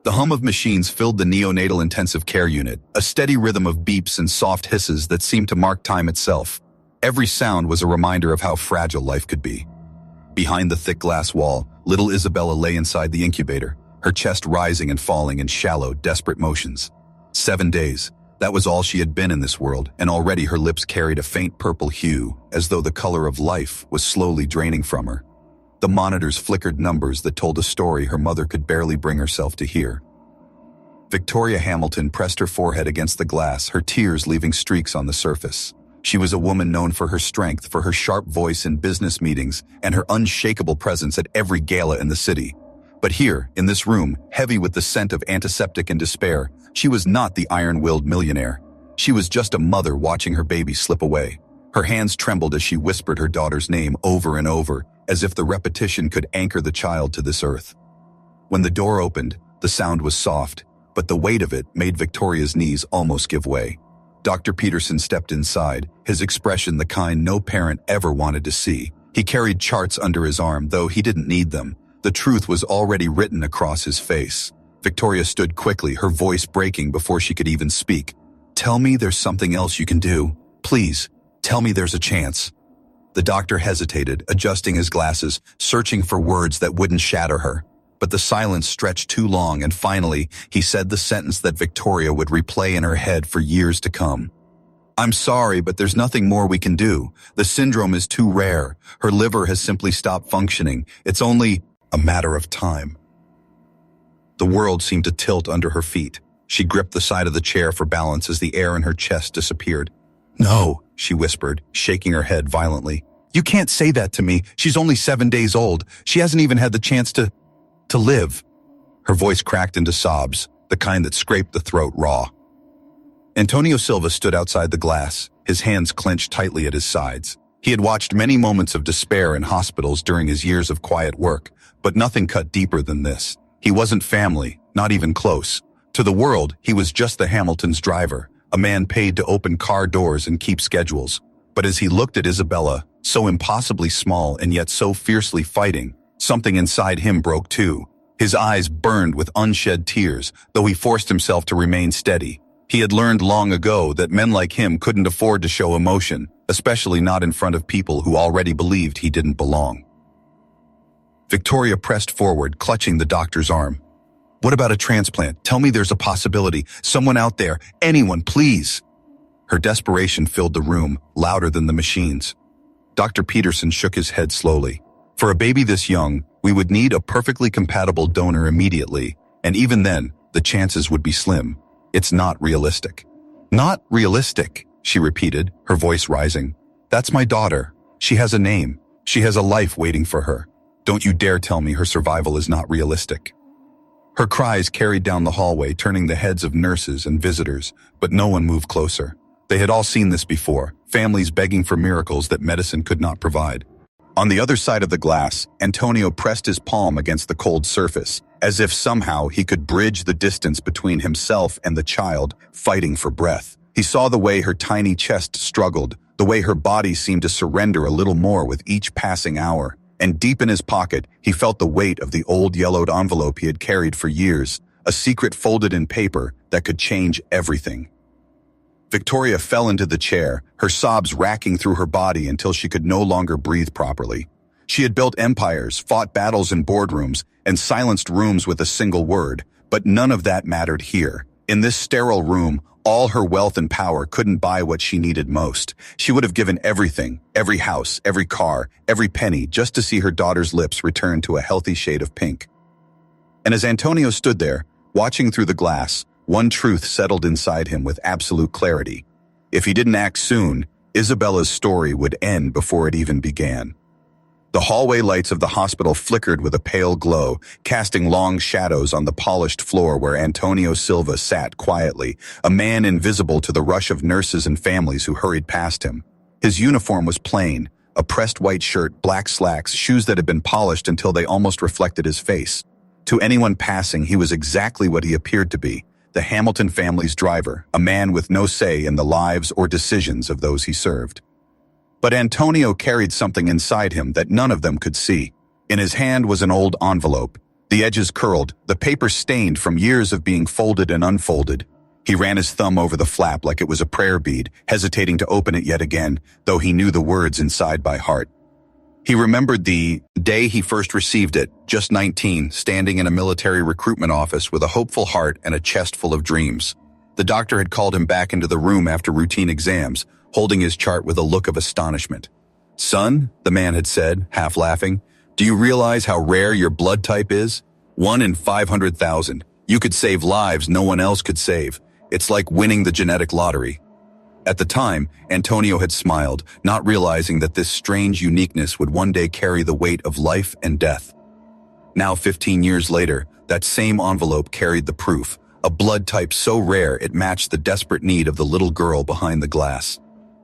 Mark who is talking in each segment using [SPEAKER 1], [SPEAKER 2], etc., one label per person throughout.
[SPEAKER 1] The hum of machines filled the neonatal intensive care unit, a steady rhythm of beeps and soft hisses that seemed to mark time itself. Every sound was a reminder of how fragile life could be. Behind the thick glass wall, little Isabella lay inside the incubator, her chest rising and falling in shallow, desperate motions. 7 days. That was all she had been in this world, and already her lips carried a faint purple hue, as though the color of life was slowly draining from her. The monitors flickered numbers that told a story her mother could barely bring herself to hear. Victoria Hamilton pressed her forehead against the glass, her tears leaving streaks on the surface. She was a woman known for her strength, for her sharp voice in business meetings, and her unshakable presence at every gala in the city. But here, in this room, heavy with the scent of antiseptic and despair, she was not the iron-willed millionaire. She was just a mother watching her baby slip away. Her hands trembled as she whispered her daughter's name over and over, as if the repetition could anchor the child to this earth. When the door opened, the sound was soft, but the weight of it made Victoria's knees almost give way. Dr. Peterson stepped inside, his expression the kind no parent ever wanted to see. He carried charts under his arm, though he didn't need them. The truth was already written across his face. Victoria stood quickly, her voice breaking before she could even speak. "Tell me there's something else you can do. Please, tell me there's a chance." The doctor hesitated, adjusting his glasses, searching for words that wouldn't shatter her. But the silence stretched too long, and finally, he said the sentence that Victoria would replay in her head for years to come. "I'm sorry, but there's nothing more we can do. The syndrome is too rare. Her liver has simply stopped functioning. It's only a matter of time." The world seemed to tilt under her feet. She gripped the side of the chair for balance as the air in her chest disappeared. "No," she whispered, shaking her head violently. "You can't say that to me. She's only 7 days old. She hasn't even had the chance to live." Her voice cracked into sobs, the kind that scraped the throat raw. Antonio Silva stood outside the glass, his hands clenched tightly at his sides. He had watched many moments of despair in hospitals during his years of quiet work, but nothing cut deeper than this. He wasn't family, not even close. To the world, he was just the Hamiltons' driver, a man paid to open car doors and keep schedules. But as he looked at Isabella, so impossibly small and yet so fiercely fighting, something inside him broke too. His eyes burned with unshed tears, though he forced himself to remain steady. He had learned long ago that men like him couldn't afford to show emotion, especially not in front of people who already believed he didn't belong. Victoria pressed forward, clutching the doctor's arm. "What about a transplant? Tell me there's a possibility. Someone out there, anyone, please." Her desperation filled the room, louder than the machines. Dr. Peterson shook his head slowly. "For a baby this young, we would need a perfectly compatible donor immediately, and even then, the chances would be slim. It's not realistic." "Not realistic," she repeated, her voice rising. "That's my daughter. She has a name. She has a life waiting for her. Don't you dare tell me her survival is not realistic." Her cries carried down the hallway, turning the heads of nurses and visitors, but no one moved closer. They had all seen this before, families begging for miracles that medicine could not provide. On the other side of the glass, Antonio pressed his palm against the cold surface, as if somehow he could bridge the distance between himself and the child, fighting for breath. He saw the way her tiny chest struggled, the way her body seemed to surrender a little more with each passing hour. And deep in his pocket, he felt the weight of the old yellowed envelope he had carried for years, a secret folded in paper that could change everything. Victoria fell into the chair, her sobs racking through her body until she could no longer breathe properly. She had built empires, fought battles in boardrooms, and silenced rooms with a single word, but none of that mattered here. In this sterile room, all her wealth and power couldn't buy what she needed most. She would have given everything, every house, every car, every penny, just to see her daughter's lips return to a healthy shade of pink. And as Antonio stood there, watching through the glass, one truth settled inside him with absolute clarity. If he didn't act soon, Isabella's story would end before it even began. The hallway lights of the hospital flickered with a pale glow, casting long shadows on the polished floor where Antonio Silva sat quietly, a man invisible to the rush of nurses and families who hurried past him. His uniform was plain, a pressed white shirt, black slacks, shoes that had been polished until they almost reflected his face. To anyone passing, he was exactly what he appeared to be, the Hamilton family's driver, a man with no say in the lives or decisions of those he served. But Antonio carried something inside him that none of them could see. In his hand was an old envelope, The edges curled, the paper stained from years of being folded and unfolded. He ran his thumb over the flap like it was a prayer bead, hesitating to open it yet again, though he knew the words inside by heart. He remembered the day he first received it, just 19, standing in a military recruitment office with a hopeful heart and a chest full of dreams. The doctor had called him back into the room after routine exams, holding his chart with a look of astonishment. "Son," the man had said, half laughing, "do you realize how rare your blood type is? 1 in 500,000. You could save lives no one else could save. It's like winning the genetic lottery." At the time, Antonio had smiled, not realizing that this strange uniqueness would one day carry the weight of life and death. Now, 15 years later, that same envelope carried the proof, a blood type so rare it matched the desperate need of the little girl behind the glass.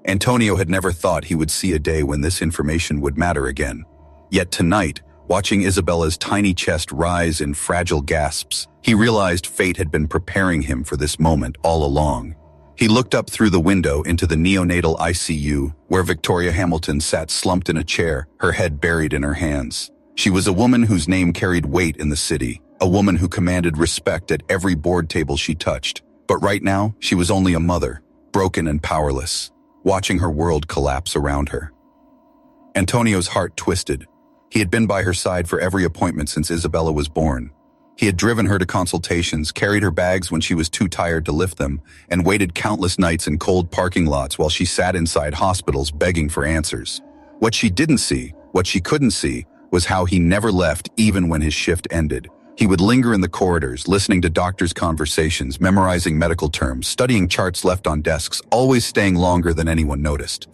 [SPEAKER 1] Antonio had never thought he would see a day when this information would matter again. Yet tonight, watching Isabella's tiny chest rise in fragile gasps, he realized fate had been preparing him for this moment all along. He looked up through the window into the neonatal ICU, where Victoria Hamilton sat slumped in a chair, her head buried in her hands. She was a woman whose name carried weight in the city, a woman who commanded respect at every board table she touched. But right now, she was only a mother, broken and powerless, watching her world collapse around her. Antonio's heart twisted. He had been by her side for every appointment since Isabella was born. He had driven her to consultations, carried her bags when she was too tired to lift them, and waited countless nights in cold parking lots while she sat inside hospitals begging for answers. What she didn't see, what she couldn't see, was how he never left even when his shift ended. He would linger in the corridors, listening to doctors' conversations, memorizing medical terms, studying charts left on desks, always staying longer than anyone noticed.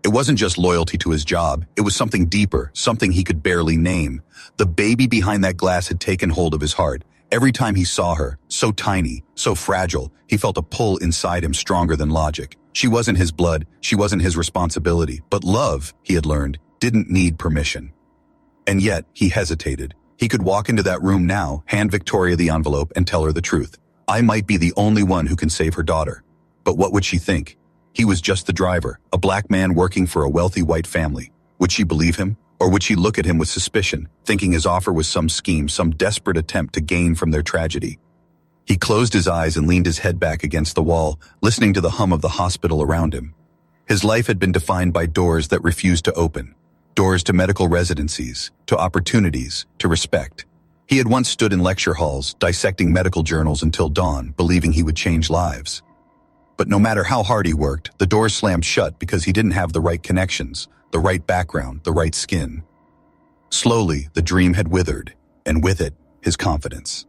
[SPEAKER 1] It wasn't just loyalty to his job, it was something deeper, something he could barely name. The baby behind that glass had taken hold of his heart. Every time he saw her, so tiny, so fragile, he felt a pull inside him stronger than logic. She wasn't his blood, she wasn't his responsibility, but love, he had learned, didn't need permission. And yet, he hesitated. He could walk into that room now, hand Victoria the envelope, and tell her the truth. I might be the only one who can save her daughter. But what would she think? He was just the driver, a black man working for a wealthy white family. Would she believe him? Or would she look at him with suspicion, thinking his offer was some scheme, some desperate attempt to gain from their tragedy? He closed his eyes and leaned his head back against the wall, listening to the hum of the hospital around him. His life had been defined by doors that refused to open. Doors to medical residencies, to opportunities, to respect. He had once stood in lecture halls, dissecting medical journals until dawn, believing he would change lives. But no matter how hard he worked, the doors slammed shut because he didn't have the right connections, the right background, the right skin. Slowly, the dream had withered, and with it, his confidence.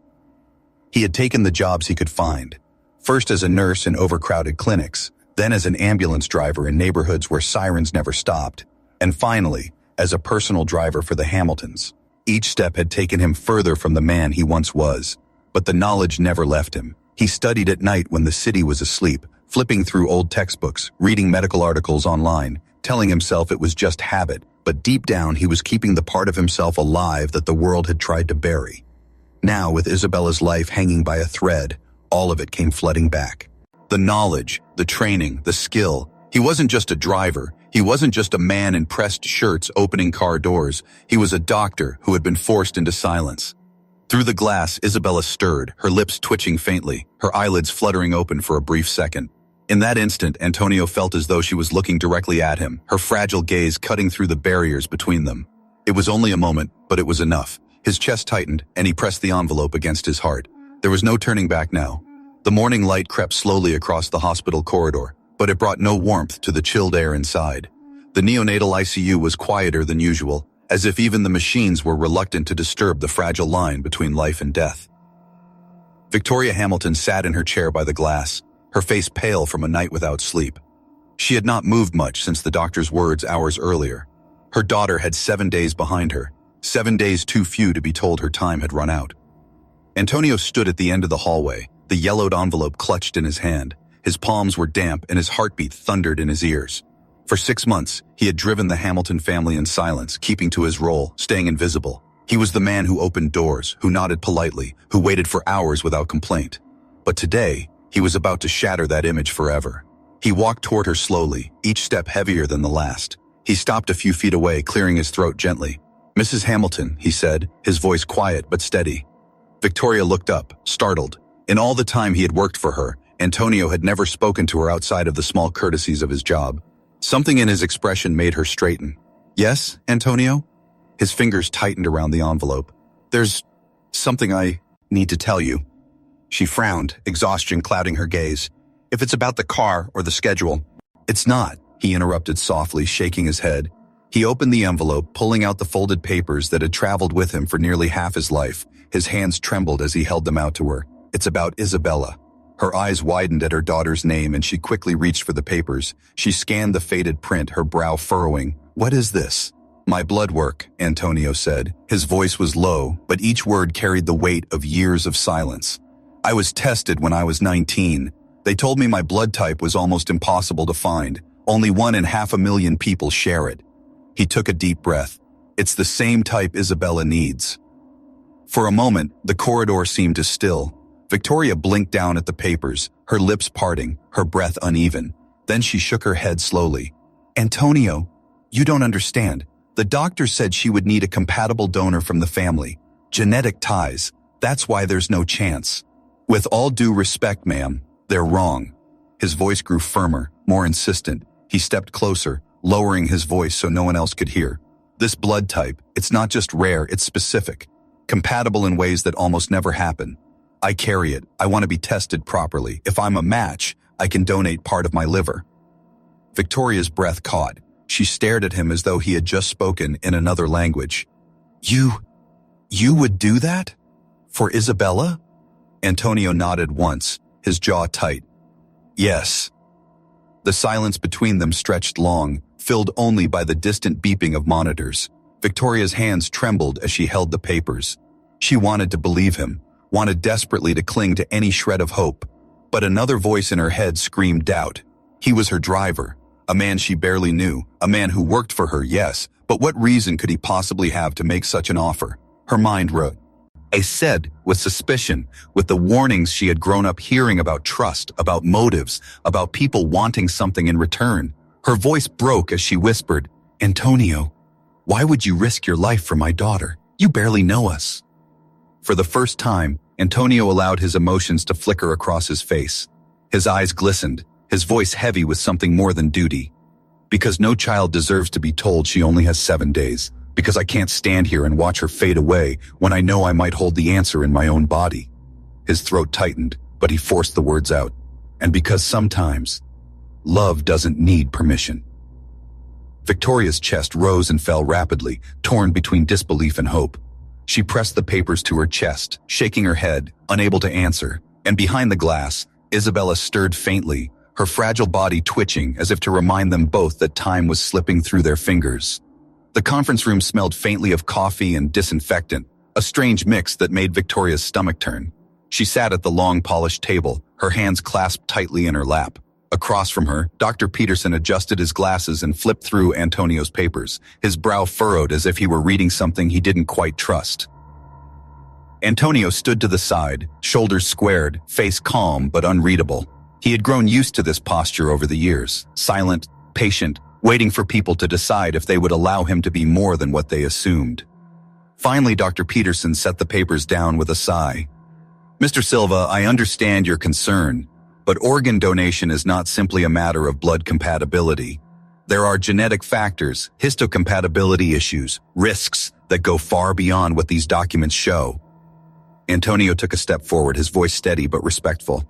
[SPEAKER 1] He had taken the jobs he could find, first as a nurse in overcrowded clinics, then as an ambulance driver in neighborhoods where sirens never stopped, and finally, as a personal driver for the Hamiltons. Each step had taken him further from the man he once was, but the knowledge never left him. He studied at night when the city was asleep, flipping through old textbooks, reading medical articles online, telling himself it was just habit, but deep down he was keeping the part of himself alive that the world had tried to bury. Now, with Isabella's life hanging by a thread, all of it came flooding back. The knowledge, the training, the skill. He wasn't just a driver. He wasn't just a man in pressed shirts opening car doors. He was a doctor who had been forced into silence. Through the glass, Isabella stirred, her lips twitching faintly, her eyelids fluttering open for a brief second. In that instant, Antonio felt as though she was looking directly at him, her fragile gaze cutting through the barriers between them. It was only a moment, but it was enough. His chest tightened, and he pressed the envelope against his heart. There was no turning back now. The morning light crept slowly across the hospital corridor, but it brought no warmth to the chilled air inside. The neonatal ICU was quieter than usual, as if even the machines were reluctant to disturb the fragile line between life and death. Victoria Hamilton sat in her chair by the glass, her face pale from a night without sleep. She had not moved much since the doctor's words hours earlier. Her daughter had 7 days behind her, 7 days too few to be told her time had run out. Antonio stood at the end of the hallway, the yellowed envelope clutched in his hand. His palms were damp and his heartbeat thundered in his ears. For 6 months, he had driven the Hamilton family in silence, keeping to his role, staying invisible. He was the man who opened doors, who nodded politely, who waited for hours without complaint. But today, he was about to shatter that image forever. He walked toward her slowly, each step heavier than the last. He stopped a few feet away, clearing his throat gently. "Mrs. Hamilton," he said, his voice quiet but steady. Victoria looked up, startled. In all the time he had worked for her, Antonio had never spoken to her outside of the small courtesies of his job. Something in his expression made her straighten. "Yes, Antonio?" His fingers tightened around the envelope. "There's something I need to tell you." She frowned, exhaustion clouding her gaze. "If it's about the car or the schedule." "It's not," he interrupted softly, shaking his head. He opened the envelope, pulling out the folded papers that had traveled with him for nearly half his life. His hands trembled as he held them out to her. "It's about Isabella." Her eyes widened at her daughter's name and she quickly reached for the papers. She scanned the faded print, her brow furrowing. "What is this?" "My blood work," Antonio said. His voice was low, but each word carried the weight of years of silence. "I was tested when I was 19. They told me my blood type was almost impossible to find. Only 1 in 500,000 people share it." He took a deep breath. "It's the same type Isabella needs." For a moment, the corridor seemed to still. Victoria blinked down at the papers, her lips parting, her breath uneven. Then she shook her head slowly. "Antonio, you don't understand. The doctor said she would need a compatible donor from the family. Genetic ties. That's why there's no chance." "With all due respect, ma'am, they're wrong." His voice grew firmer, more insistent. He stepped closer, lowering his voice so no one else could hear. "This blood type, it's not just rare, it's specific. Compatible in ways that almost never happen. I carry it. I want to be tested properly. If I'm a match, I can donate part of my liver." Victoria's breath caught. She stared at him as though he had just spoken in another language. You would do that? For Isabella?" Antonio nodded once, his jaw tight. "Yes." The silence between them stretched long, filled only by the distant beeping of monitors. Victoria's hands trembled as she held the papers. She wanted to believe him, wanted desperately to cling to any shred of hope. But another voice in her head screamed doubt. He was her driver, a man she barely knew, a man who worked for her, yes, but what reason could he possibly have to make such an offer? Her mind wrote. I said, with suspicion, with the warnings she had grown up hearing about trust, about motives, about people wanting something in return. Her voice broke as she whispered, "Antonio, why would you risk your life for my daughter? You barely know us." For the first time, Antonio allowed his emotions to flicker across his face. His eyes glistened, his voice heavy with something more than duty. "Because no child deserves to be told she only has 7 days. Because I can't stand here and watch her fade away when I know I might hold the answer in my own body." His throat tightened, but he forced the words out. "And because sometimes, love doesn't need permission." Victoria's chest rose and fell rapidly, torn between disbelief and hope. She pressed the papers to her chest, shaking her head, unable to answer. And behind the glass, Isabella stirred faintly, her fragile body twitching as if to remind them both that time was slipping through their fingers. The conference room smelled faintly of coffee and disinfectant, a strange mix that made Victoria's stomach turn. She sat at the long polished table, her hands clasped tightly in her lap. Across from her, Dr. Peterson adjusted his glasses and flipped through Antonio's papers, his brow furrowed as if he were reading something he didn't quite trust. Antonio stood to the side, shoulders squared, face calm but unreadable. He had grown used to this posture over the years, silent, patient, waiting for people to decide if they would allow him to be more than what they assumed. Finally, Dr. Peterson set the papers down with a sigh. "Mr. Silva, I understand your concern, but organ donation is not simply a matter of blood compatibility. There are genetic factors, histocompatibility issues, risks that go far beyond what these documents show." Antonio took a step forward, his voice steady but respectful.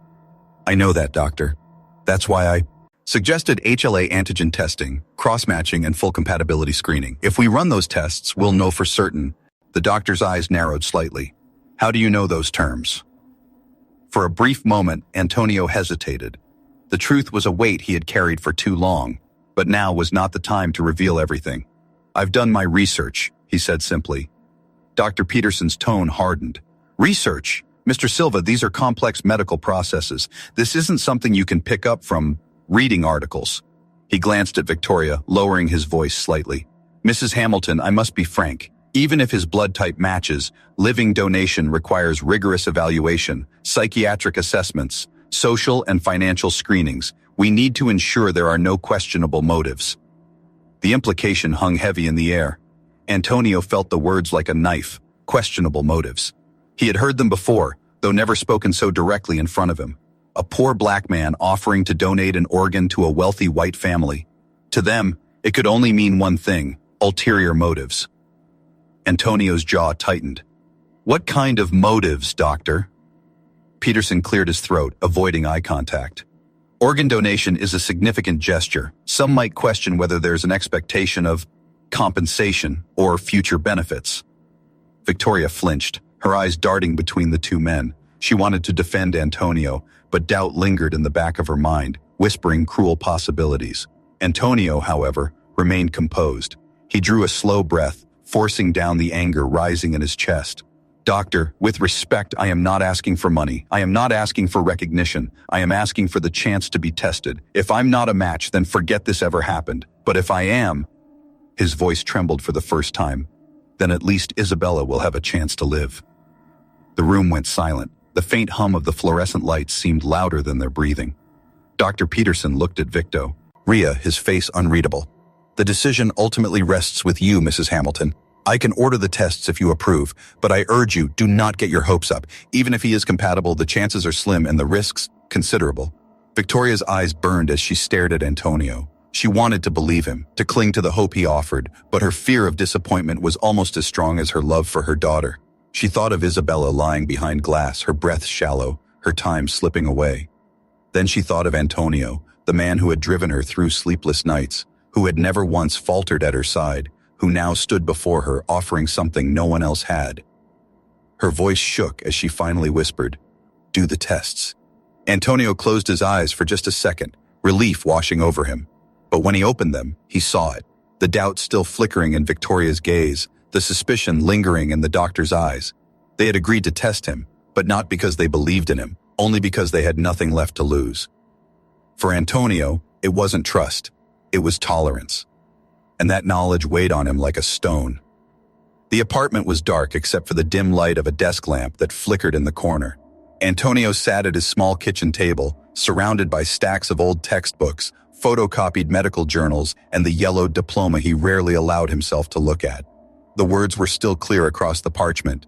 [SPEAKER 1] "I know that, doctor. That's why I suggested HLA antigen testing, cross-matching, and full compatibility screening. If we run those tests, we'll know for certain." The doctor's eyes narrowed slightly. "How do you know those terms?" For a brief moment, Antonio hesitated. The truth was a weight he had carried for too long, but now was not the time to reveal everything. "I've done my research," he said simply. Dr. Peterson's tone hardened. "Research? Mr. Silva, these are complex medical processes. This isn't something you can pick up from reading articles." He glanced at Victoria, lowering his voice slightly. "Mrs. Hamilton, I must be frank. Even if his blood type matches, living donation requires rigorous evaluation, psychiatric assessments, social and financial screenings. We need to ensure there are no questionable motives." The implication hung heavy in the air. Antonio felt the words like a knife. Questionable motives. He had heard them before, though never spoken so directly in front of him. A poor black man offering to donate an organ to a wealthy white family. To them, it could only mean one thing: ulterior motives. Antonio's jaw tightened. What kind of motives, doctor? Peterson cleared his throat, avoiding eye contact. Organ donation is a significant gesture. Some might question whether there's an expectation of compensation or future benefits. Victoria flinched, her eyes darting between the two men. She wanted to defend Antonio, but doubt lingered in the back of her mind, whispering cruel possibilities. Antonio, however, remained composed. He drew a slow breath, forcing down the anger rising in his chest. Doctor, with respect, I am not asking for money. I am not asking for recognition. I am asking for the chance to be tested. If I'm not a match, then forget this ever happened. But if I am... His voice trembled for the first time. Then at least Isabella will have a chance to live. The room went silent. The faint hum of the fluorescent lights seemed louder than their breathing. Dr. Peterson looked at Victo. Rhea, his face unreadable. The decision ultimately rests with you, Mrs. Hamilton. I can order the tests if you approve, but I urge you, do not get your hopes up. Even if he is compatible, the chances are slim and the risks considerable. Victoria's eyes burned as she stared at Antonio. She wanted to believe him, to cling to the hope he offered, but her fear of disappointment was almost as strong as her love for her daughter. She thought of Isabella lying behind glass, her breath shallow, her time slipping away. Then she thought of Antonio, the man who had driven her through sleepless nights, who had never once faltered at her side, who now stood before her offering something no one else had. Her voice shook as she finally whispered, "Do the tests." Antonio closed his eyes for just a second, relief washing over him. But when he opened them, he saw it, the doubt still flickering in Victoria's gaze, the suspicion lingering in the doctor's eyes. They had agreed to test him, but not because they believed in him, only because they had nothing left to lose. For Antonio, it wasn't trust, it was tolerance. And that knowledge weighed on him like a stone. The apartment was dark except for the dim light of a desk lamp that flickered in the corner. Antonio sat at his small kitchen table, surrounded by stacks of old textbooks, photocopied medical journals, and the yellowed diploma he rarely allowed himself to look at. The words were still clear across the parchment.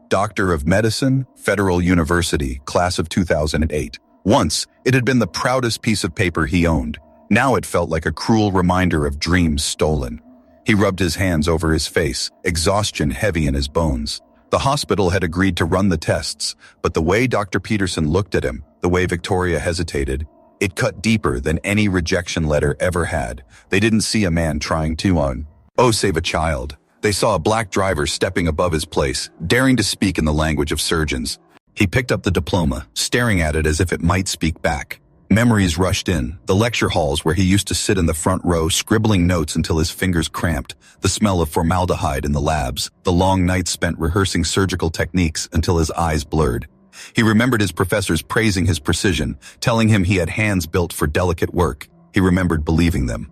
[SPEAKER 1] Doctor of Medicine, Federal University, class of 2008. Once, it had been the proudest piece of paper he owned. Now it felt like a cruel reminder of dreams stolen. He rubbed his hands over his face, exhaustion heavy in his bones. The hospital had agreed to run the tests, but the way Dr. Peterson looked at him, the way Victoria hesitated, it cut deeper than any rejection letter ever had. They didn't see a man trying to save a child. They saw a black driver stepping above his place, daring to speak in the language of surgeons. He picked up the diploma, staring at it as if it might speak back. Memories rushed in, the lecture halls where he used to sit in the front row scribbling notes until his fingers cramped, the smell of formaldehyde in the labs, the long nights spent rehearsing surgical techniques until his eyes blurred. He remembered his professors praising his precision, telling him he had hands built for delicate work. He remembered believing them.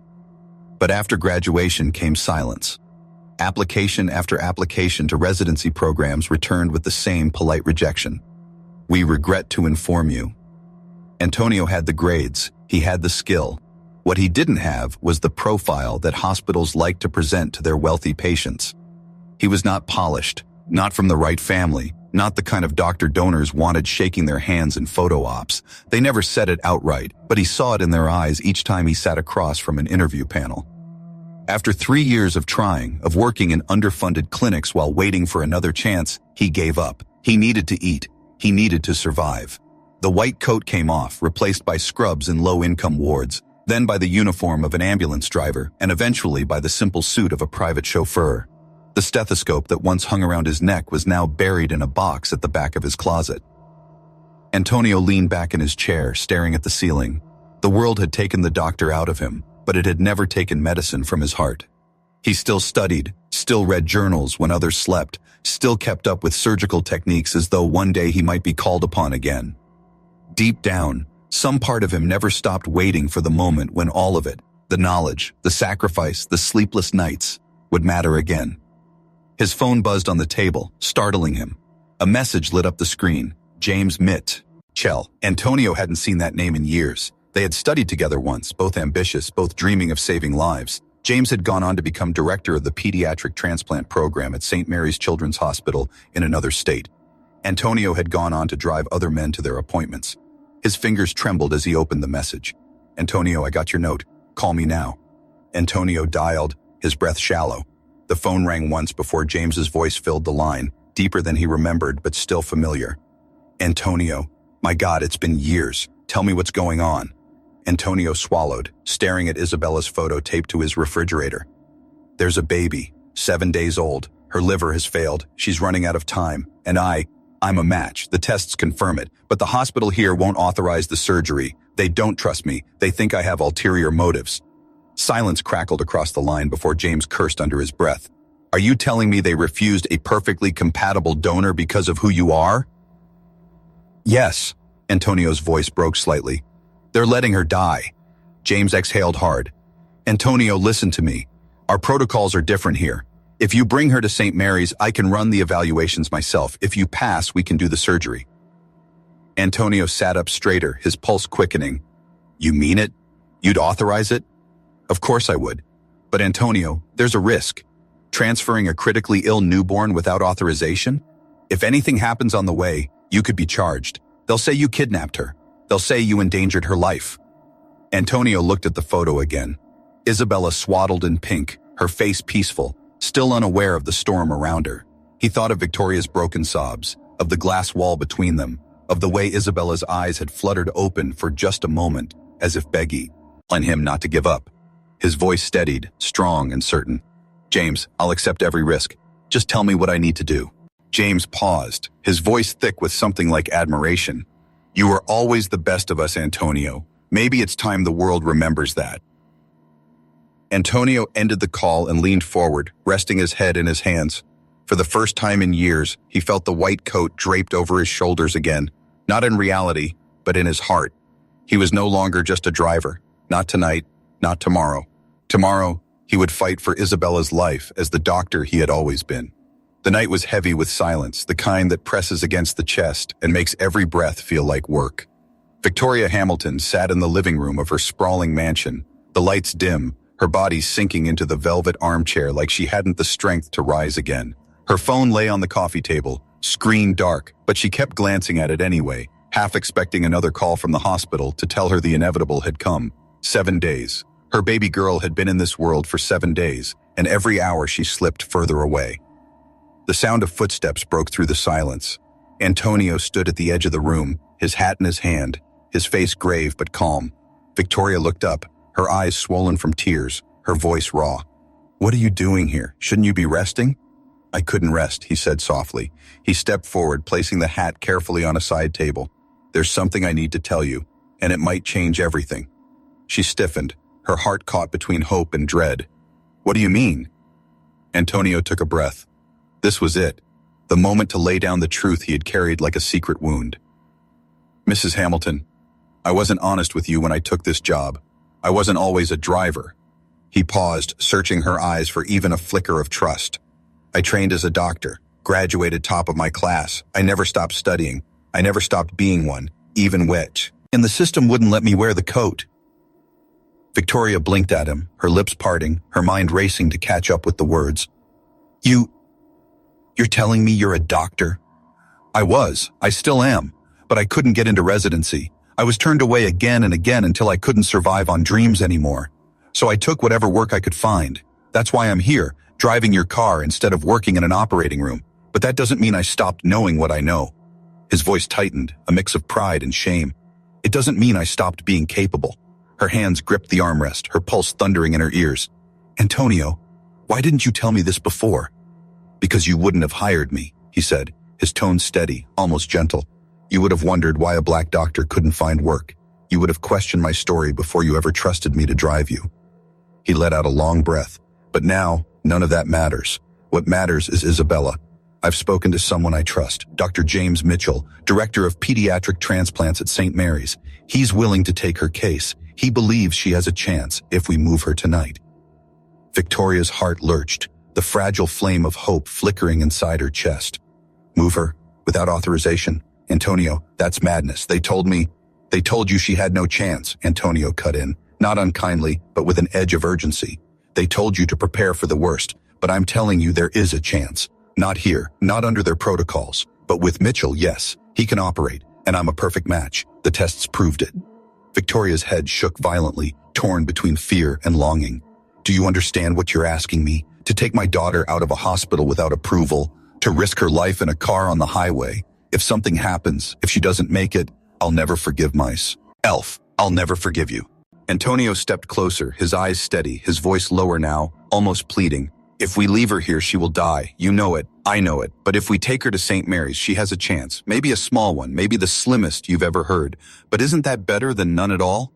[SPEAKER 1] But after graduation came silence. Application after application to residency programs returned with the same polite rejection. We regret to inform you. Antonio had the grades, he had the skill. What he didn't have was the profile that hospitals like to present to their wealthy patients. He was not polished, not from the right family, not the kind of doctor donors wanted shaking their hands in photo ops. They never said it outright, but he saw it in their eyes each time he sat across from an interview panel. After 3 years of trying, of working in underfunded clinics while waiting for another chance, he gave up. He needed to eat. He needed to survive. The white coat came off, replaced by scrubs in low-income wards, then by the uniform of an ambulance driver, and eventually by the simple suit of a private chauffeur. The stethoscope that once hung around his neck was now buried in a box at the back of his closet. Antonio leaned back in his chair, staring at the ceiling. The world had taken the doctor out of him, but it had never taken medicine from his heart. He still studied, still read journals when others slept, still kept up with surgical techniques as though one day he might be called upon again. Deep down, some part of him never stopped waiting for the moment when all of it, the knowledge, the sacrifice, the sleepless nights, would matter again. His phone buzzed on the table, startling him. A message lit up the screen. James Mitchell. Antonio hadn't seen that name in years. They had studied together once, both ambitious, both dreaming of saving lives. James had gone on to become director of the pediatric transplant program at St. Mary's Children's Hospital in another state. Antonio had gone on to drive other men to their appointments. His fingers trembled as he opened the message. "Antonio, I got your note. Call me now." Antonio dialed, his breath shallow. The phone rang once before James's voice filled the line, deeper than he remembered but still familiar. "Antonio, my God, it's been years. Tell me what's going on." Antonio swallowed, staring at Isabella's photo taped to his refrigerator. "There's a baby, 7 days old. Her liver has failed. She's running out of time. And I'm a match. The tests confirm it. But the hospital here won't authorize the surgery. They don't trust me. They think I have ulterior motives." Silence crackled across the line before James cursed under his breath. "Are you telling me they refused a perfectly compatible donor because of who you are?" "Yes." Antonio's voice broke slightly. "They're letting her die." James exhaled hard. "Antonio, listen to me. Our protocols are different here. If you bring her to St. Mary's, I can run the evaluations myself. If you pass, we can do the surgery." Antonio sat up straighter, his pulse quickening. "You mean it? You'd authorize it?" "Of course I would. But Antonio, there's a risk. Transferring a critically ill newborn without authorization? If anything happens on the way, you could be charged. They'll say you kidnapped her. They'll say you endangered her life." Antonio looked at the photo again. Isabella swaddled in pink, her face peaceful, still unaware of the storm around her. He thought of Victoria's broken sobs, of the glass wall between them, of the way Isabella's eyes had fluttered open for just a moment, as if begging on him not to give up. His voice steadied, strong and certain. "James, I'll accept every risk. Just tell me what I need to do." James paused, his voice thick with something like admiration. "You are always the best of us, Antonio. Maybe it's time the world remembers that." Antonio ended the call and leaned forward, resting his head in his hands. For the first time in years, he felt the white coat draped over his shoulders again, not in reality, but in his heart. He was no longer just a driver, not tonight, not tomorrow. Tomorrow, he would fight for Isabella's life as the doctor he had always been. The night was heavy with silence, the kind that presses against the chest and makes every breath feel like work. Victoria Hamilton sat in the living room of her sprawling mansion, the lights dim, her body sinking into the velvet armchair like she hadn't the strength to rise again. Her phone lay on the coffee table, screen dark, but she kept glancing at it anyway, half expecting another call from the hospital to tell her the inevitable had come. 7 days. Her baby girl had been in this world for 7 days, and every hour she slipped further away. The sound of footsteps broke through the silence. Antonio stood at the edge of the room, his hat in his hand, his face grave but calm. Victoria looked up, her eyes swollen from tears, her voice raw. "What are you doing here? Shouldn't you be resting?" "I couldn't rest," he said softly. He stepped forward, placing the hat carefully on a side table. "There's something I need to tell you, and it might change everything." She stiffened, her heart caught between hope and dread. "What do you mean?" Antonio took a breath. This was it, the moment to lay down the truth he had carried like a secret wound. "Mrs. Hamilton, I wasn't honest with you when I took this job. I wasn't always a driver." He paused, searching her eyes for even a flicker of trust. "I trained as a doctor, graduated top of my class. I never stopped studying. I never stopped being one, even which. And the system wouldn't let me wear the coat." Victoria blinked at him, her lips parting, her mind racing to catch up with the words. You're telling me you're a doctor?" "I was. I still am. But I couldn't get into residency. I was turned away again and again until I couldn't survive on dreams anymore. So I took whatever work I could find. That's why I'm here, driving your car instead of working in an operating room. But that doesn't mean I stopped knowing what I know." His voice tightened, a mix of pride and shame. "It doesn't mean I stopped being capable." Her hands gripped the armrest, her pulse thundering in her ears. "Antonio, why didn't you tell me this before?" "Because you wouldn't have hired me," he said, his tone steady, almost gentle. "You would have wondered why a black doctor couldn't find work. You would have questioned my story before you ever trusted me to drive you." He let out a long breath. "But now, none of that matters. What matters is Isabella. I've spoken to someone I trust, Dr. James Mitchell, director of pediatric transplants at St. Mary's. He's willing to take her case. He believes she has a chance if we move her tonight." Victoria's heart lurched, the fragile flame of hope flickering inside her chest. "Move her? Without authorization? Antonio, that's madness. They told you she had no chance," Antonio cut in, not unkindly, but with an edge of urgency. "They told you to prepare for the worst, but I'm telling you there is a chance. Not here, not under their protocols. But with Mitchell, yes, he can operate, and I'm a perfect match. The tests proved it. Victoria's head shook violently, torn between fear and longing. Do you understand what you're asking me? To take my daughter out of a hospital without approval? To risk her life in a car on the highway? If something happens, if she doesn't make it, I'll never forgive myself. I'll never forgive you. Antonio stepped closer, his eyes steady, his voice lower now, almost pleading. If we leave her here, she will die. You know it. I know it. But if we take her to St. Mary's, she has a chance. Maybe a small one, maybe the slimmest you've ever heard. But isn't that better than none at all?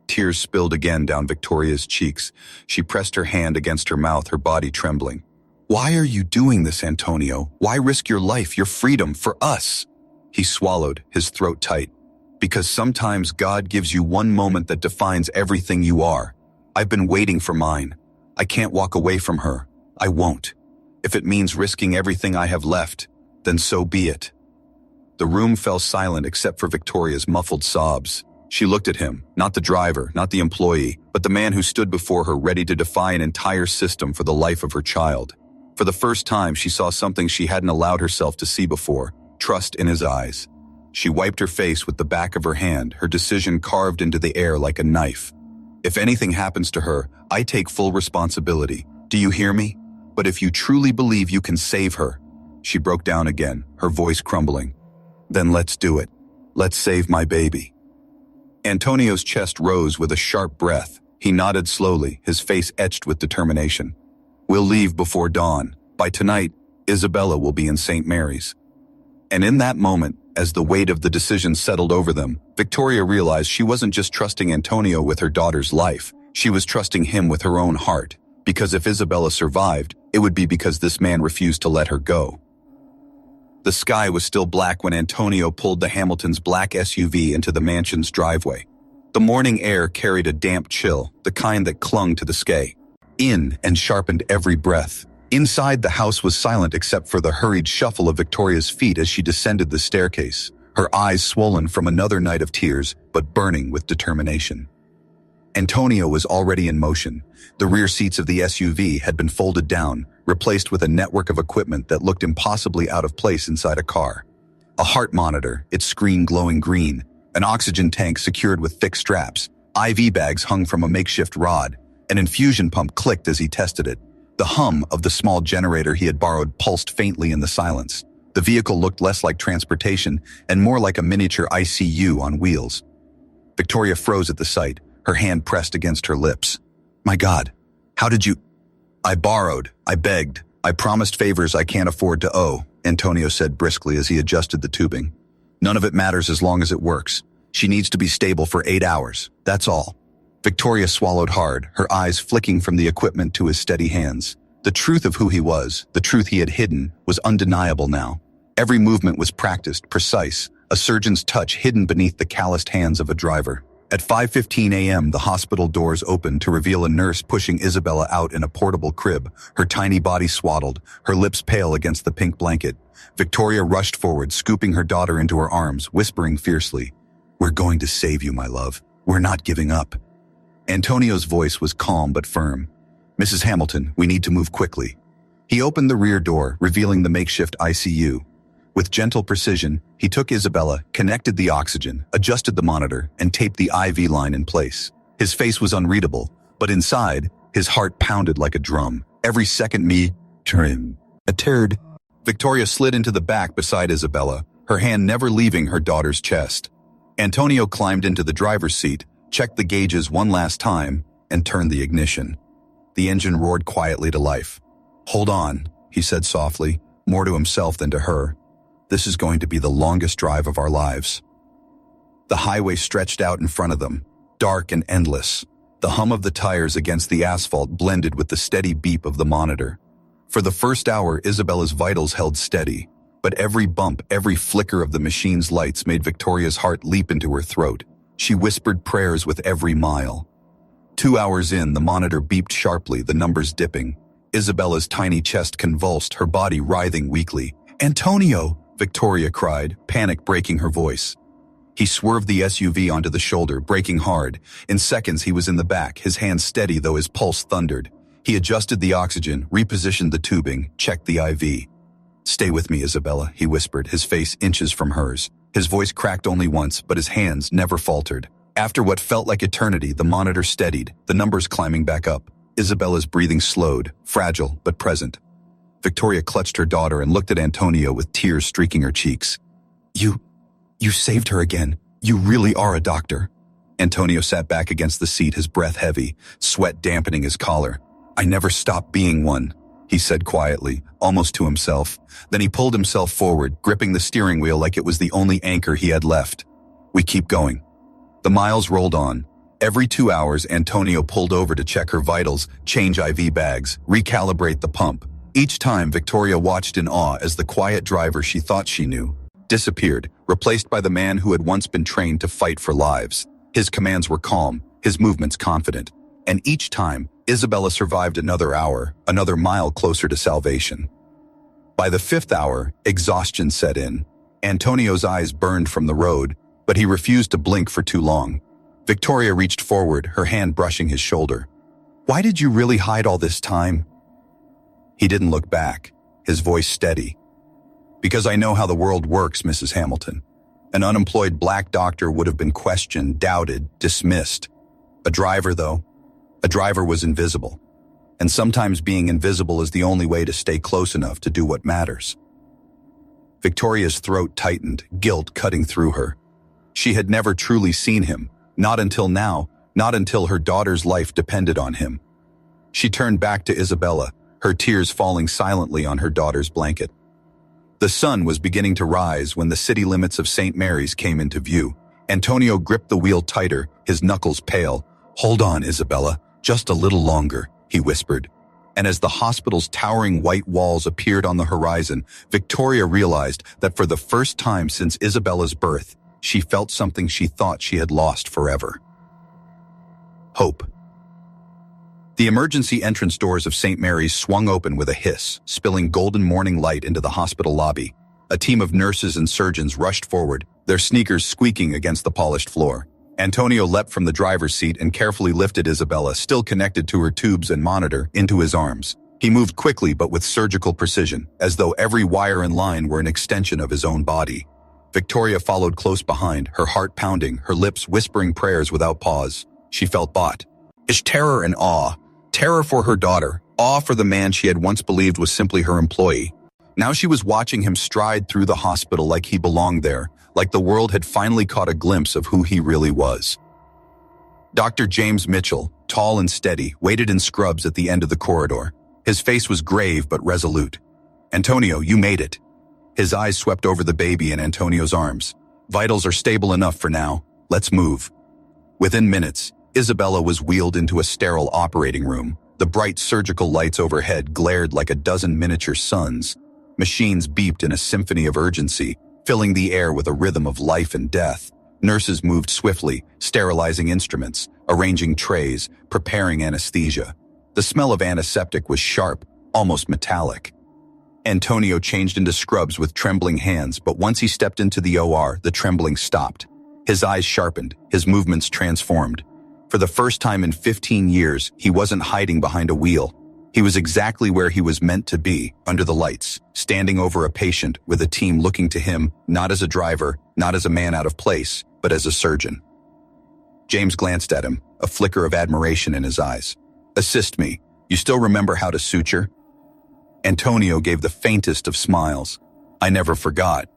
[SPEAKER 1] Tears spilled again down Victoria's cheeks. She pressed her hand against her mouth, her body trembling. Why are you doing this, Antonio? Why risk your life, your freedom, for us? He swallowed, his throat tight. Because sometimes God gives you one moment that defines everything you are. I've been waiting for mine. I can't walk away from her. I won't. If it means risking everything I have left, then so be it. The room fell silent except for Victoria's muffled sobs. She looked at him, not the driver, not the employee, but the man who stood before her ready to defy an entire system for the life of her child. For the first time, she saw something she hadn't allowed herself to see before, trust in his eyes. She wiped her face with the back of her hand, her decision carved into the air like a knife. If anything happens to her, I take full responsibility. Do you hear me? But if you truly believe you can save her, she broke down again, her voice crumbling. Then let's do it. Let's save my baby. Antonio's chest rose with a sharp breath. He nodded slowly, his face etched with determination. We'll leave before dawn. By tonight, Isabella will be in St. Mary's. And in that moment, as the weight of the decision settled over them, Victoria realized she wasn't just trusting Antonio with her daughter's life. She was trusting him with her own heart. Because if Isabella survived, it would be because this man refused to let her go. The sky was still black when Antonio pulled the Hamiltons' black SUV into the mansion's driveway. The morning air carried a damp chill, the kind that clung to the skin in and sharpened every breath. Inside, the house was silent except for the hurried shuffle of Victoria's feet as she descended the staircase, her eyes swollen from another night of tears, but burning with determination. Antonio was already in motion. The rear seats of the SUV had been folded down, replaced with a network of equipment that looked impossibly out of place inside a car. A heart monitor, its screen glowing green, an oxygen tank secured with thick straps, IV bags hung from a makeshift rod, an infusion pump clicked as he tested it. The hum of the small generator he had borrowed pulsed faintly in the silence. The vehicle looked less like transportation and more like a miniature ICU on wheels. Victoria froze at the sight, her hand pressed against her lips. My God, how did you... I borrowed, I begged, I promised favors I can't afford to owe, Antonio said briskly as he adjusted the tubing. None of it matters as long as it works. She needs to be stable for 8 hours, that's all. Victoria swallowed hard, her eyes flicking from the equipment to his steady hands. The truth of who he was, the truth he had hidden, was undeniable now. Every movement was practiced, precise, a surgeon's touch hidden beneath the calloused hands of a driver. At 5:15 a.m., the hospital doors opened to reveal a nurse pushing Isabella out in a portable crib, her tiny body swaddled, her lips pale against the pink blanket. Victoria rushed forward, scooping her daughter into her arms, whispering fiercely, We're going to save you, my love. We're not giving up. Antonio's voice was calm but firm. Mrs. Hamilton, we need to move quickly. He opened the rear door, revealing the makeshift ICU. With gentle precision, he took Isabella, connected the oxygen, adjusted the monitor, and taped the IV line in place. His face was unreadable, but inside, his heart pounded like a drum. Every second a turd. Victoria slid into the back beside Isabella, her hand never leaving her daughter's chest. Antonio climbed into the driver's seat, checked the gauges one last time, and turned the ignition. The engine roared quietly to life. Hold on, he said softly, more to himself than to her. This is going to be the longest drive of our lives. The highway stretched out in front of them, dark and endless. The hum of the tires against the asphalt blended with the steady beep of the monitor. For the first hour, Isabella's vitals held steady, but every bump, every flicker of the machine's lights made Victoria's heart leap into her throat. She whispered prayers with every mile. 2 hours in, the monitor beeped sharply, the numbers dipping. Isabella's tiny chest convulsed, her body writhing weakly. Antonio! Victoria cried, panic breaking her voice. He swerved the SUV onto the shoulder, braking hard. In seconds, he was in the back, his hand steady though his pulse thundered. He adjusted the oxygen, repositioned the tubing, checked the IV. "Stay with me, Isabella," he whispered, his face inches from hers. His voice cracked only once, but his hands never faltered. After what felt like eternity, the monitor steadied, the numbers climbing back up. Isabella's breathing slowed, fragile but present. Victoria clutched her daughter and looked at Antonio with tears streaking her cheeks. You saved her again. You really are a doctor." Antonio sat back against the seat, his breath heavy, sweat dampening his collar. "I never stopped being one," he said quietly, almost to himself. Then he pulled himself forward, gripping the steering wheel like it was the only anchor he had left. "We keep going." The miles rolled on. Every 2 hours, Antonio pulled over to check her vitals, change IV bags, recalibrate the pump. Each time, Victoria watched in awe as the quiet driver she thought she knew disappeared, replaced by the man who had once been trained to fight for lives. His commands were calm, his movements confident. And each time, Isabella survived another hour, another mile closer to salvation. By the 5th hour, exhaustion set in. Antonio's eyes burned from the road, but he refused to blink for too long. Victoria reached forward, her hand brushing his shoulder. "Why did you really hide all this time?" He didn't look back, his voice steady. "Because I know how the world works, Mrs. Hamilton. An unemployed black doctor would have been questioned, doubted, dismissed. A driver, though, a driver was invisible. And sometimes being invisible is the only way to stay close enough to do what matters." Victoria's throat tightened, guilt cutting through her. She had never truly seen him, not until now, not until her daughter's life depended on him. She turned back to Isabella, her tears falling silently on her daughter's blanket. The sun was beginning to rise when the city limits of St. Mary's came into view. Antonio gripped the wheel tighter, his knuckles pale. "Hold on, Isabella, just a little longer," he whispered. And as the hospital's towering white walls appeared on the horizon, Victoria realized that for the first time since Isabella's birth, she felt something she thought she had lost forever. Hope. The emergency entrance doors of St. Mary's swung open with a hiss, spilling golden morning light into the hospital lobby. A team of nurses and surgeons rushed forward, their sneakers squeaking against the polished floor. Antonio leapt from the driver's seat and carefully lifted Isabella, still connected to her tubes and monitor, into his arms. He moved quickly but with surgical precision, as though every wire and line were an extension of his own body. Victoria followed close behind, her heart pounding, her lips whispering prayers without pause. She felt bought. His terror and awe. Terror for her daughter, awe for the man she had once believed was simply her employee. Now she was watching him stride through the hospital like he belonged there, like the world had finally caught a glimpse of who he really was. Dr. James Mitchell, tall and steady, waited in scrubs at the end of the corridor. His face was grave but resolute. "Antonio, you made it." His eyes swept over the baby in Antonio's arms. "Vitals are stable enough for now. Let's move." Within minutes, Isabella was wheeled into a sterile operating room. The bright surgical lights overhead glared like a dozen miniature suns. Machines beeped in a symphony of urgency, filling the air with a rhythm of life and death. Nurses moved swiftly, sterilizing instruments, arranging trays, preparing anesthesia. The smell of antiseptic was sharp, almost metallic. Antonio changed into scrubs with trembling hands, but once he stepped into the OR, the trembling stopped. His eyes sharpened, his movements transformed. For the first time in 15 years, he wasn't hiding behind a wheel. He was exactly where he was meant to be, under the lights, standing over a patient with a team looking to him, not as a driver, not as a man out of place, but as a surgeon. James glanced at him, a flicker of admiration in his eyes. "Assist me. You still remember how to suture?" Antonio gave the faintest of smiles. "I never forgot."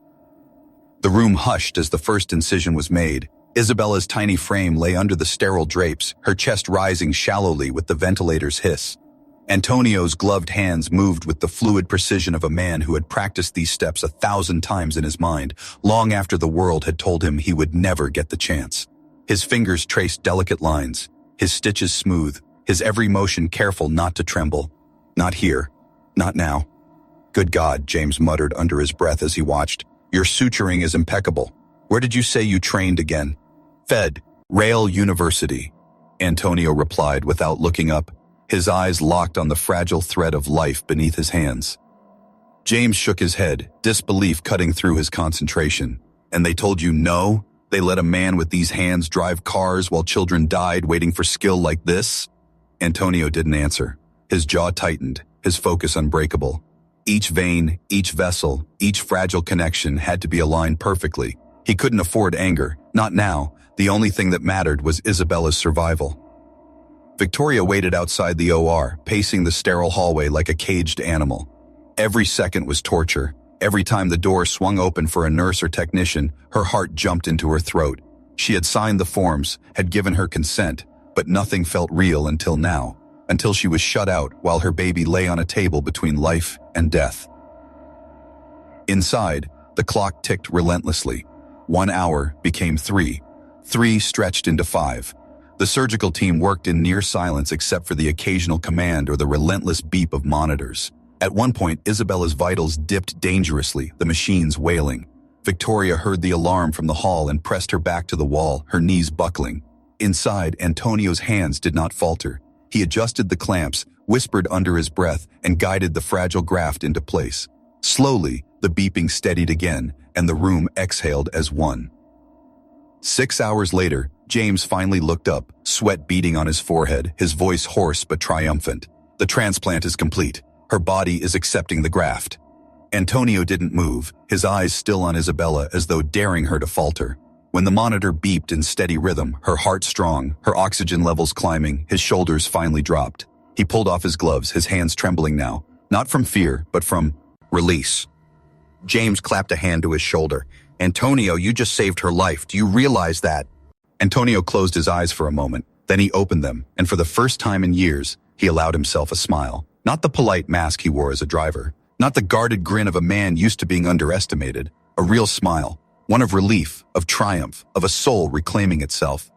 [SPEAKER 1] The room hushed as the first incision was made. Isabella's tiny frame lay under the sterile drapes, her chest rising shallowly with the ventilator's hiss. Antonio's gloved hands moved with the fluid precision of a man who had practiced these steps 1,000 times in his mind, long after the world had told him he would never get the chance. His fingers traced delicate lines, his stitches smooth, his every motion careful not to tremble. "Not here. Not now." "Good God," James muttered under his breath as he watched. "Your suturing is impeccable. Where did you say you trained again?" "Fed. Rail University," Antonio replied without looking up, his eyes locked on the fragile thread of life beneath his hands. James shook his head, disbelief cutting through his concentration. "And they told you no? They let a man with these hands drive cars while children died waiting for skill like this?" Antonio didn't answer. His jaw tightened, his focus unbreakable. Each vein, each vessel, each fragile connection had to be aligned perfectly. He couldn't afford anger, not now. The only thing that mattered was Isabella's survival. Victoria waited outside the OR, pacing the sterile hallway like a caged animal. Every second was torture. Every time the door swung open for a nurse or technician, her heart jumped into her throat. She had signed the forms, had given her consent, but nothing felt real until now, until she was shut out while her baby lay on a table between life and death. Inside, the clock ticked relentlessly. 1 hour became 3. 3 stretched into 5. The surgical team worked in near silence except for the occasional command or the relentless beep of monitors. At one point, Isabella's vitals dipped dangerously, the machines wailing. Victoria heard the alarm from the hall and pressed her back to the wall, her knees buckling. Inside, Antonio's hands did not falter. He adjusted the clamps, whispered under his breath, and guided the fragile graft into place. Slowly, the beeping steadied again, and the room exhaled as one. 6 hours later, James finally looked up, sweat beading on his forehead, his voice hoarse but triumphant. The transplant is complete. Her body is accepting the graft. Antonio didn't move, his eyes still on Isabella as though daring her to falter. When the monitor beeped in steady rhythm, her heart strong, her oxygen levels climbing, his shoulders finally dropped. He pulled off his gloves, his hands trembling now, not from fear, but from release. James clapped a hand to his shoulder. "Antonio, you just saved her life. Do you realize that?" Antonio closed his eyes for a moment, then he opened them, and for the first time in years, he allowed himself a smile. Not the polite mask he wore as a driver, not the guarded grin of a man used to being underestimated, a real smile, one of relief, of triumph, of a soul reclaiming itself.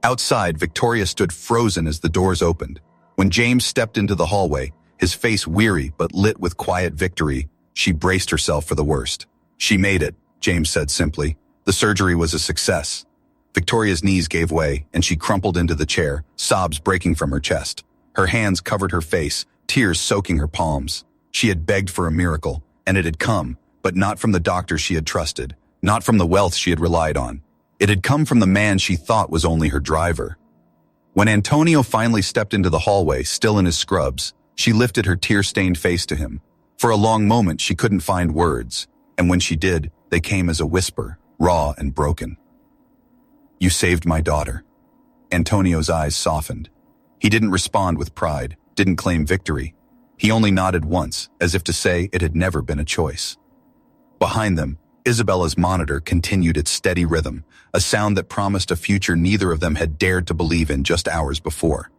[SPEAKER 1] Outside, Victoria stood frozen as the doors opened. When James stepped into the hallway, his face weary but lit with quiet victory, she braced herself for the worst. "She made it," James said simply. "The surgery was a success." Victoria's knees gave way, and she crumpled into the chair, sobs breaking from her chest. Her hands covered her face, tears soaking her palms. She had begged for a miracle, and it had come, but not from the doctor she had trusted, not from the wealth she had relied on. It had come from the man she thought was only her driver. When Antonio finally stepped into the hallway, still in his scrubs, she lifted her tear-stained face to him. For a long moment, she couldn't find words, and when she did, they came as a whisper, raw and broken. "You saved my daughter." Antonio's eyes softened. He didn't respond with pride, didn't claim victory. He only nodded once, as if to say it had never been a choice. Behind them, Isabella's monitor continued its steady rhythm, a sound that promised a future neither of them had dared to believe in just hours before.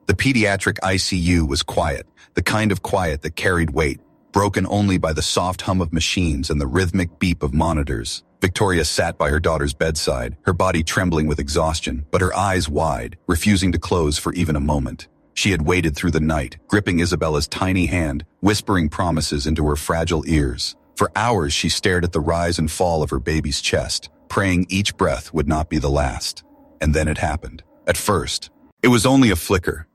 [SPEAKER 1] The pediatric ICU was quiet, the kind of quiet that carried weight, broken only by the soft hum of machines and the rhythmic beep of monitors. Victoria sat by her daughter's bedside, her body trembling with exhaustion, but her eyes wide, refusing to close for even a moment. She had waited through the night, gripping Isabella's tiny hand, whispering promises into her fragile ears. For hours she stared at the rise and fall of her baby's chest, praying each breath would not be the last. And then it happened. At first, it was only a flicker.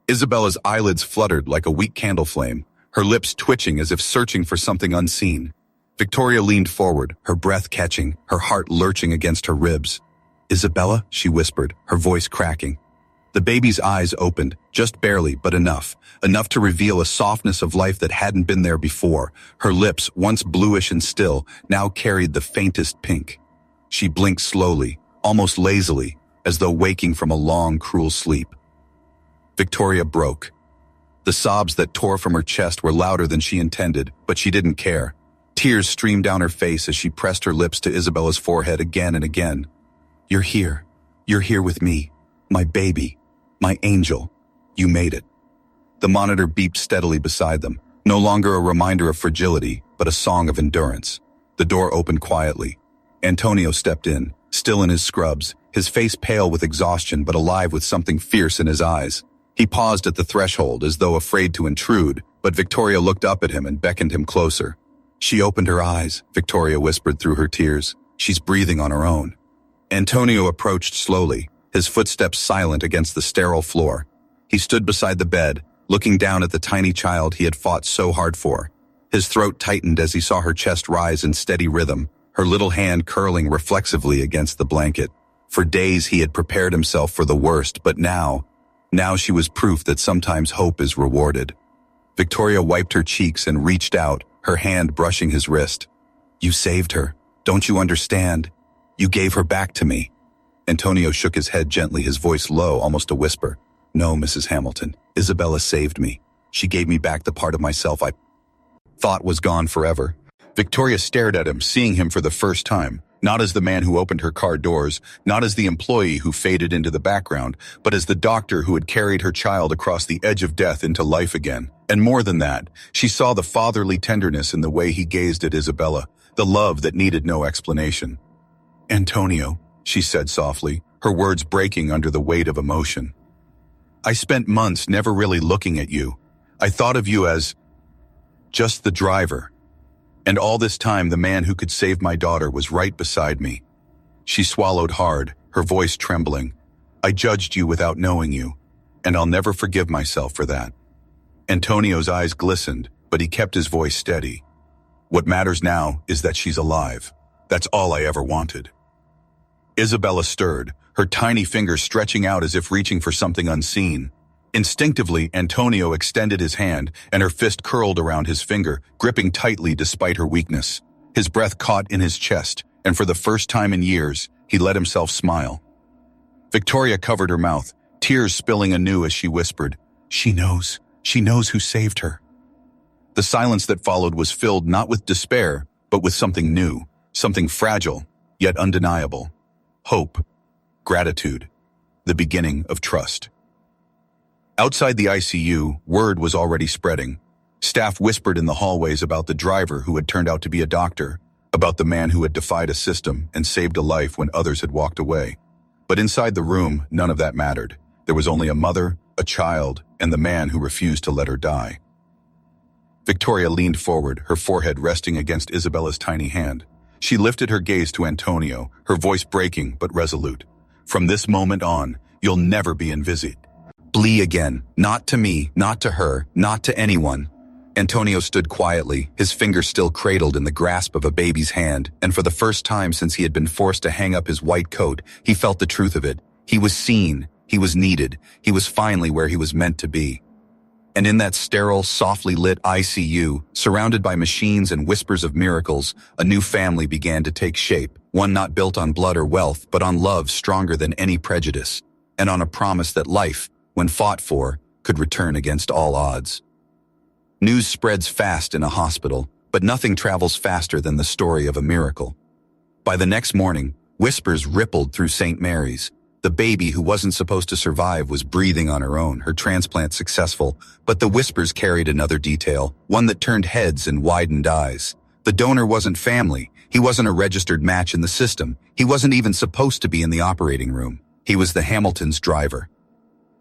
[SPEAKER 1] Isabella's eyelids fluttered like a weak candle flame, her lips twitching as if searching for something unseen. Victoria leaned forward, her breath catching, her heart lurching against her ribs. "Isabella?" she whispered, her voice cracking. The baby's eyes opened, just barely, but enough to reveal a softness of life that hadn't been there before. Her lips, once bluish and still, now carried the faintest pink. She blinked slowly, almost lazily, as though waking from a long, cruel sleep. Victoria broke. The sobs that tore from her chest were louder than she intended, but she didn't care. Tears streamed down her face as she pressed her lips to Isabella's forehead again and again. "You're here. You're here with me. My baby. My angel. You made it." The monitor beeped steadily beside them, no longer a reminder of fragility, but a song of endurance. The door opened quietly. Antonio stepped in, still in his scrubs, his face pale with exhaustion but alive with something fierce in his eyes. He paused at the threshold as though afraid to intrude, but Victoria looked up at him and beckoned him closer. "She opened her eyes," Victoria whispered through her tears. "She's breathing on her own." Antonio approached slowly, his footsteps silent against the sterile floor. He stood beside the bed, looking down at the tiny child he had fought so hard for. His throat tightened as he saw her chest rise in steady rhythm, her little hand curling reflexively against the blanket. For days he had prepared himself for the worst, but now she was proof that sometimes hope is rewarded. Victoria wiped her cheeks and reached out, her hand brushing his wrist. You saved her. Don't you understand? You gave her back to me. Antonio shook his head gently, his voice low, almost a whisper. No, Mrs. Hamilton. Isabella saved me. She gave me back the part of myself I thought was gone forever. Victoria stared at him, seeing him for the first time, not as the man who opened her car doors, not as the employee who faded into the background, but as the doctor who had carried her child across the edge of death into life again. And more than that, she saw the fatherly tenderness in the way he gazed at Isabella, the love that needed no explanation. Antonio, she said softly, her words breaking under the weight of emotion. I spent months never really looking at you. I thought of you as just the driver. And all this time, the man who could save my daughter was right beside me. She swallowed hard, her voice trembling. I judged you without knowing you, and I'll never forgive myself for that. Antonio's eyes glistened, but he kept his voice steady. What matters now is that she's alive. That's all I ever wanted. Isabella stirred, her tiny fingers stretching out as if reaching for something unseen. Instinctively, Antonio extended his hand, and her fist curled around his finger, gripping tightly despite her weakness. His breath caught in his chest, and for the first time in years, he let himself smile. Victoria covered her mouth, tears spilling anew as she whispered, She knows who saved her. The silence that followed was filled not with despair, but with something new, something fragile, yet undeniable. Hope, gratitude, the beginning of trust. Outside the ICU, word was already spreading. Staff whispered in the hallways about the driver who had turned out to be a doctor, about the man who had defied a system and saved a life when others had walked away. But inside the room, none of that mattered. There was only a mother, a child, and the man who refused to let her die. Victoria leaned forward, her forehead resting against Isabella's tiny hand. She lifted her gaze to Antonio, her voice breaking but resolute. From this moment on, you'll never be invisible. Flee again, not to me, not to her, not to anyone. Antonio stood quietly, his fingers still cradled in the grasp of a baby's hand, and for the first time since he had been forced to hang up his white coat, he felt the truth of it. He was seen, he was needed, he was finally where he was meant to be. And in that sterile, softly lit ICU, surrounded by machines and whispers of miracles, a new family began to take shape, one not built on blood or wealth, but on love stronger than any prejudice, and on a promise that life, when fought for, could return against all odds. News spreads fast in a hospital, but nothing travels faster than the story of a miracle. By the next morning, whispers rippled through St. Mary's. The baby who wasn't supposed to survive was breathing on her own, her transplant successful, but the whispers carried another detail, one that turned heads and widened eyes. The donor wasn't family. He wasn't a registered match in the system. He wasn't even supposed to be in the operating room. He was the Hamiltons' driver.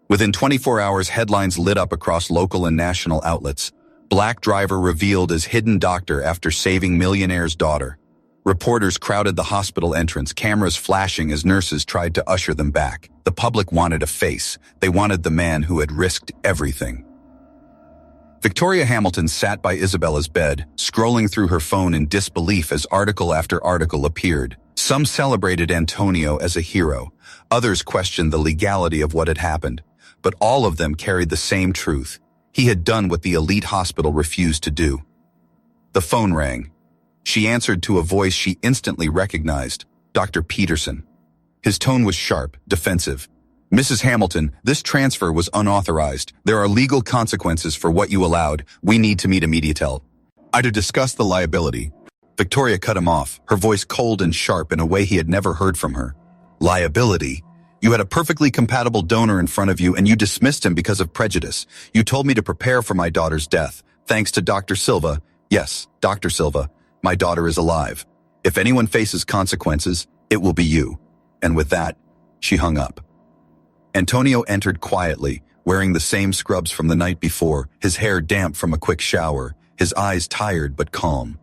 [SPEAKER 1] Within 24 hours, headlines lit up across local and national outlets. Black driver revealed as hidden doctor after saving millionaire's daughter. Reporters crowded the hospital entrance, cameras flashing as nurses tried to usher them back. The public wanted a face. They wanted the man who had risked everything. Victoria Hamilton sat by Isabella's bed, scrolling through her phone in disbelief as article after article appeared. Some celebrated Antonio as a hero. Others questioned the legality of what had happened. But all of them carried the same truth. He had done what the elite hospital refused to do. The phone rang. She answered to a voice she instantly recognized, Dr. Peterson. His tone was sharp, defensive. Mrs. Hamilton, this transfer was unauthorized. There are legal consequences for what you allowed. We need to meet immediately. To discuss the liability. Victoria cut him off, her voice cold and sharp in a way he had never heard from her. Liability? You had a perfectly compatible donor in front of you and you dismissed him because of prejudice. You told me to prepare for my daughter's death. Thanks to Dr. Silva. Yes, Dr. Silva. My daughter is alive. If anyone faces consequences, it will be you. And with that, she hung up. Antonio entered quietly, wearing the same scrubs from the night before, his hair damp from a quick shower, his eyes tired but calm.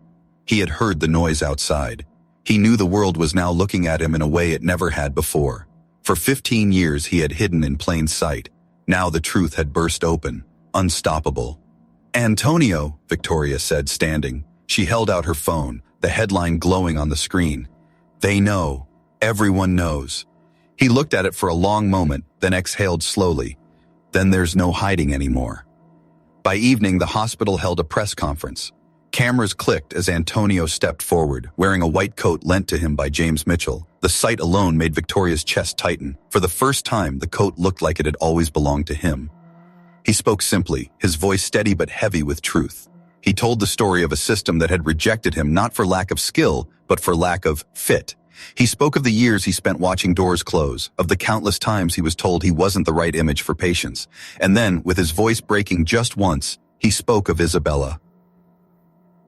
[SPEAKER 1] He had heard the noise outside. He knew the world was now looking at him in a way it never had before. For 15 years he had hidden in plain sight. Now the truth had burst open, unstoppable. Antonio, Victoria said, standing. She held out her phone, the headline glowing on the screen. They know. Everyone knows. He looked at it for a long moment, then exhaled slowly. Then there's no hiding anymore. By evening, the hospital held a press conference. Cameras clicked as Antonio stepped forward, wearing a white coat lent to him by James Mitchell. The sight alone made Victoria's chest tighten. For the first time, the coat looked like it had always belonged to him. He spoke simply, his voice steady but heavy with truth. He told the story of a system that had rejected him not for lack of skill, but for lack of fit. He spoke of the years he spent watching doors close, of the countless times he was told he wasn't the right image for patients. And then, with his voice breaking just once, he spoke of Isabella.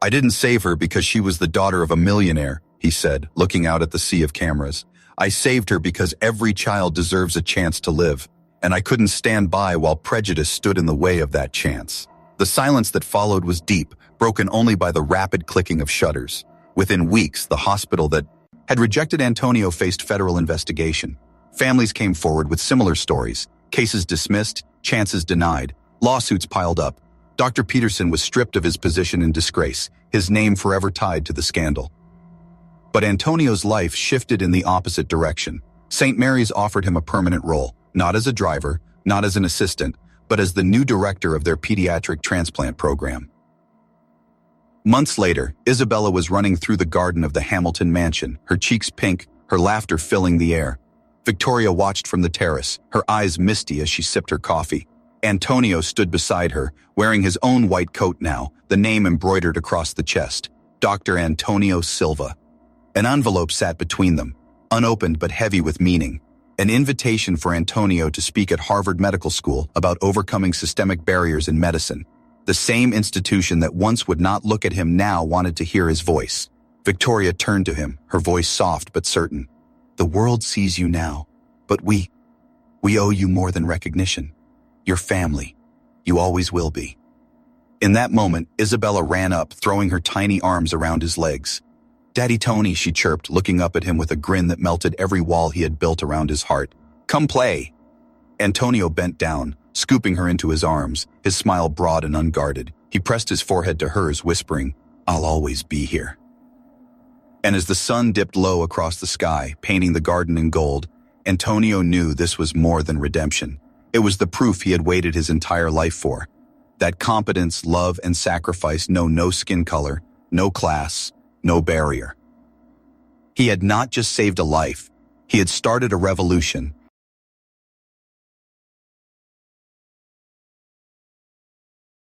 [SPEAKER 1] "I didn't save her because she was the daughter of a millionaire," he said, looking out at the sea of cameras. "I saved her because every child deserves a chance to live, and I couldn't stand by while prejudice stood in the way of that chance." The silence that followed was deep, broken only by the rapid clicking of shutters. Within weeks, the hospital that had rejected Antonio faced federal investigation. Families came forward with similar stories, cases dismissed, chances denied, lawsuits piled up. Dr. Peterson was stripped of his position in disgrace, his name forever tied to the scandal. But Antonio's life shifted in the opposite direction. St. Mary's offered him a permanent role, not as a driver, not as an assistant, but as the new director of their pediatric transplant program. Months later, Isabella was running through the garden of the Hamilton mansion, her cheeks pink, her laughter filling the air. Victoria watched from the terrace, her eyes misty as she sipped her coffee. Antonio stood beside her, wearing his own white coat now, the name embroidered across the chest, Dr. Antonio Silva. An envelope sat between them, unopened but heavy with meaning. An invitation for Antonio to speak at Harvard Medical School about overcoming systemic barriers in medicine. The same institution that once would not look at him now wanted to hear his voice. Victoria turned to him, her voice soft but certain. "The world sees you now, but we owe you more than recognition. Your family. You always will be." In that moment, Isabella ran up, throwing her tiny arms around his legs. "Daddy Tony," she chirped, looking up at him with a grin that melted every wall he had built around his heart. "Come play." Antonio bent down, scooping her into his arms, his smile broad and unguarded. He pressed his forehead to hers, whispering, "I'll always be here." And as the sun dipped low across the sky, painting the garden in gold, Antonio knew this was more than redemption. It was the proof he had waited his entire life for. That competence, love, and sacrifice know no skin color, no class, no barrier. He had not just saved a life, he had started a revolution,